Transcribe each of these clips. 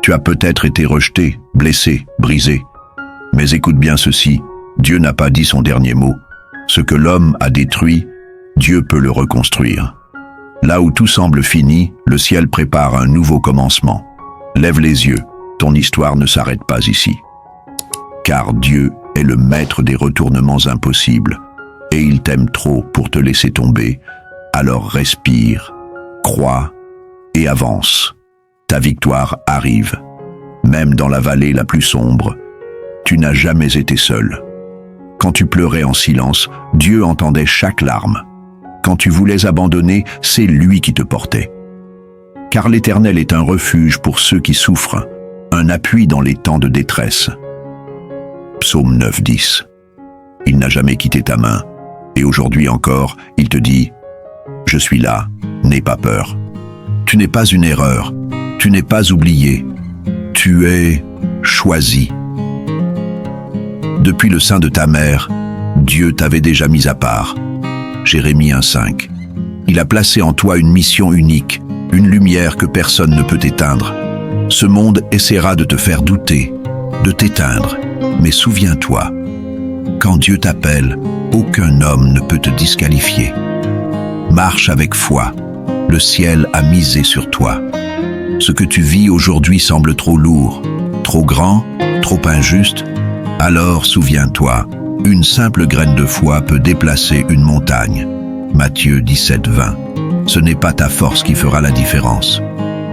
Tu as peut-être été rejeté, blessé, brisé. Mais écoute bien ceci, Dieu n'a pas dit son dernier mot. Ce que l'homme a détruit, Dieu peut le reconstruire. Là où tout semble fini, le ciel prépare un nouveau commencement. Lève les yeux, ton histoire ne s'arrête pas ici. Car Dieu est le maître des retournements impossibles, et il t'aime trop pour te laisser tomber. Alors respire, crois et avance. Ta victoire arrive. Même dans la vallée la plus sombre, tu n'as jamais été seul. Quand tu pleurais en silence, Dieu entendait chaque larme. Quand tu voulais abandonner, c'est lui qui te portait. Car l'Éternel est un refuge pour ceux qui souffrent, un appui dans les temps de détresse. Psaume 9:10. Il n'a jamais quitté ta main, et aujourd'hui encore, il te dit « Je suis là, n'aie pas peur. Tu n'es pas une erreur, tu n'es pas oublié, tu es choisi. » Depuis le sein de ta mère, Dieu t'avait déjà mis à part. Jérémie 1:5. Il a placé en toi une mission unique, une lumière que personne ne peut éteindre. Ce monde essaiera de te faire douter, de t'éteindre. Mais souviens-toi, quand Dieu t'appelle, aucun homme ne peut te disqualifier. Marche avec foi, le ciel a misé sur toi. Ce que tu vis aujourd'hui semble trop lourd, trop grand, trop injuste. Alors souviens-toi, une simple graine de foi peut déplacer une montagne. Matthieu 17:20. Ce n'est pas ta force qui fera la différence.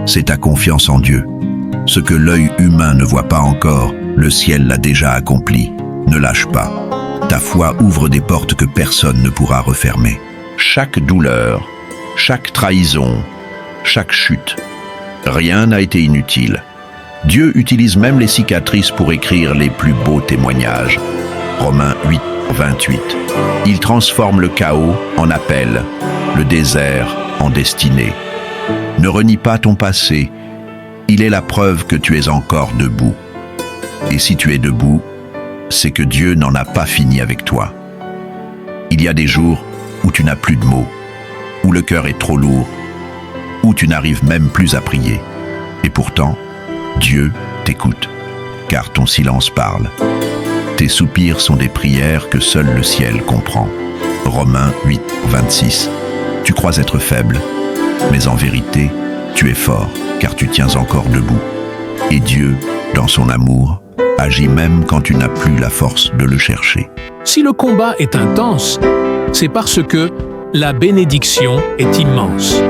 C'est ta confiance en Dieu. Ce que l'œil humain ne voit pas encore, le ciel l'a déjà accompli. Ne lâche pas. Ta foi ouvre des portes que personne ne pourra refermer. Chaque douleur, chaque trahison, chaque chute, rien n'a été inutile. Dieu utilise même les cicatrices pour écrire les plus beaux témoignages. Romains 8:28. Il transforme le chaos en appel, le désert en destinée. Ne renie pas ton passé. Il est la preuve que tu es encore debout. Et si tu es debout, c'est que Dieu n'en a pas fini avec toi. Il y a des jours où tu n'as plus de mots, où le cœur est trop lourd, où tu n'arrives même plus à prier. Et pourtant, Dieu t'écoute, car ton silence parle. Tes soupirs sont des prières que seul le ciel comprend. Romains 8:26. Tu crois être faible, mais en vérité, tu es fort, car tu tiens encore debout. Et Dieu, dans son amour, agit même quand tu n'as plus la force de le chercher. Si le combat est intense, c'est parce que la bénédiction est immense.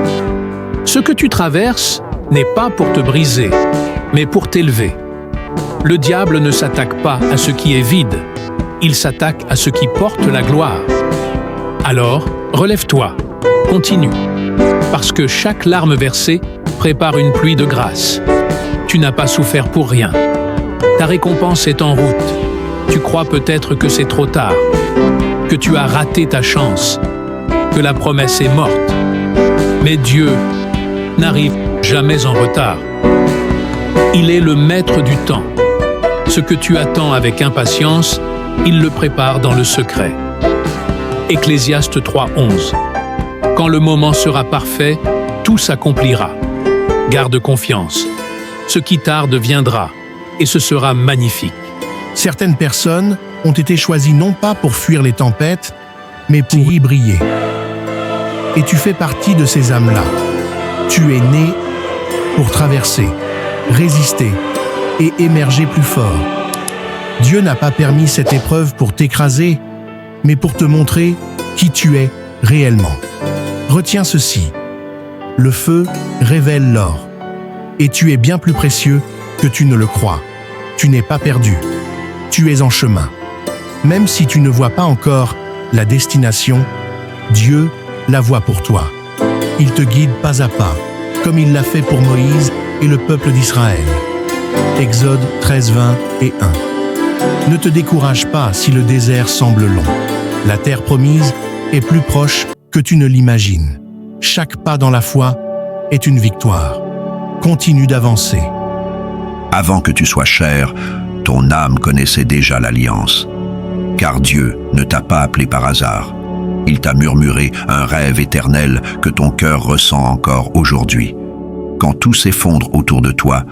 Ce que tu traverses n'est pas pour te briser, mais pour t'élever. Le diable ne s'attaque pas à ce qui est vide, il s'attaque à ce qui porte la gloire. Alors, relève-toi, continue, parce que chaque larme versée prépare une pluie de grâce. Tu n'as pas souffert pour rien. Ta récompense est en route. Tu crois peut-être que c'est trop tard, que tu as raté ta chance, que la promesse est morte. Mais Dieu n'arrive jamais en retard. Il est le maître du temps. Ce que tu attends avec impatience, il le prépare dans le secret. Ecclésiaste 3:11. Quand le moment sera parfait, tout s'accomplira. Garde confiance. Ce qui tarde viendra, et ce sera magnifique. Certaines personnes ont été choisies non pas pour fuir les tempêtes, mais pour y briller. Et tu fais partie de ces âmes-là. Tu es né pour traverser, résister et émerger plus fort. Dieu n'a pas permis cette épreuve pour t'écraser, mais pour te montrer qui tu es réellement. Retiens ceci. Le feu révèle l'or, et tu es bien plus précieux que tu ne le crois. Tu n'es pas perdu. Tu es en chemin. Même si tu ne vois pas encore la destination, Dieu la voit pour toi. Il te guide pas à pas, comme il l'a fait pour Moïse et le peuple d'Israël. Exode 13:20 et 1. Ne te décourage pas si le désert semble long. La terre promise est plus proche que tu ne l'imagines. Chaque pas dans la foi est une victoire. Continue d'avancer. Avant que tu sois chair, ton âme connaissait déjà l'alliance. Car Dieu ne t'a pas appelé par hasard. Il t'a murmuré un rêve éternel que ton cœur ressent encore aujourd'hui. Quand tout s'effondre autour de toi,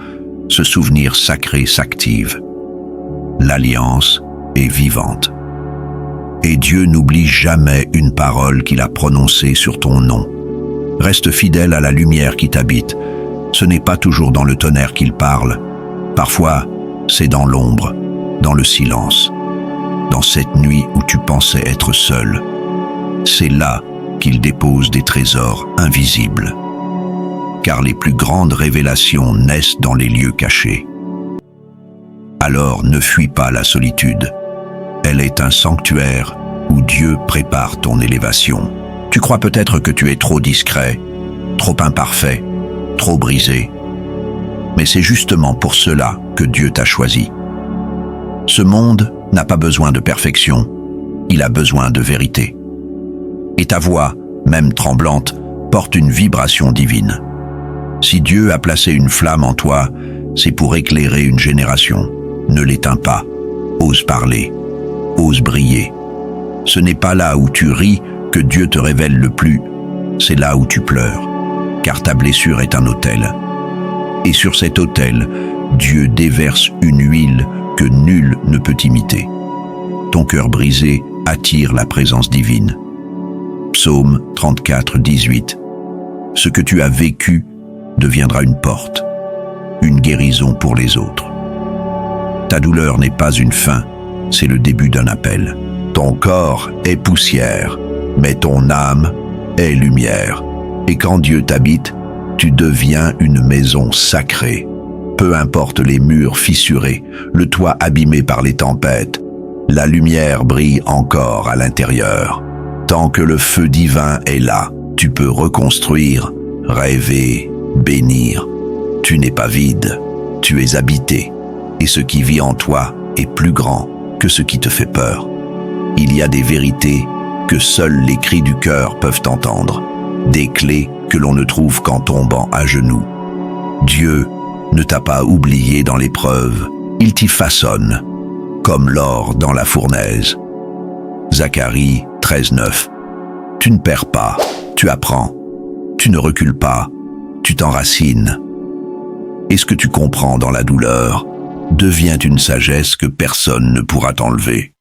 ce souvenir sacré s'active. L'alliance est vivante. Et Dieu n'oublie jamais une parole qu'il a prononcée sur ton nom. Reste fidèle à la lumière qui t'habite. Ce n'est pas toujours dans le tonnerre qu'il parle. Parfois, c'est dans l'ombre, dans le silence, dans cette nuit où tu pensais être seul. C'est là qu'il dépose des trésors invisibles. Car les plus grandes révélations naissent dans les lieux cachés. Alors ne fuis pas la solitude. Elle est un sanctuaire où Dieu prépare ton élévation. Tu crois peut-être que tu es trop discret, trop imparfait, trop brisé. Mais c'est justement pour cela que Dieu t'a choisi. Ce monde n'a pas besoin de perfection, il a besoin de vérité. Et ta voix, même tremblante, porte une vibration divine. Si Dieu a placé une flamme en toi, c'est pour éclairer une génération. Ne l'éteins pas. Ose parler. Ose briller. Ce n'est pas là où tu ris que Dieu te révèle le plus. C'est là où tu pleures. Car ta blessure est un autel. Et sur cet autel, Dieu déverse une huile que nul ne peut imiter. Ton cœur brisé attire la présence divine. Psaume 34, 18. Ce que tu as vécu deviendra une porte, une guérison pour les autres. Ta douleur n'est pas une fin, c'est le début d'un appel. Ton corps est poussière, mais ton âme est lumière. Et quand Dieu t'habite, tu deviens une maison sacrée. Peu importe les murs fissurés, le toit abîmé par les tempêtes, la lumière brille encore à l'intérieur. Tant que le feu divin est là, tu peux reconstruire, rêver, bénir. Tu n'es pas vide, tu es habité. Et ce qui vit en toi est plus grand que ce qui te fait peur. Il y a des vérités que seuls les cris du cœur peuvent entendre, des clés que l'on ne trouve qu'en tombant à genoux. Dieu ne t'a pas oublié dans l'épreuve, il t'y façonne, comme l'or dans la fournaise. Zacharie 13:9. Tu ne perds pas, tu apprends, tu ne recules pas, tu t'enracines. Et ce que tu comprends dans la douleur devient une sagesse que personne ne pourra t'enlever.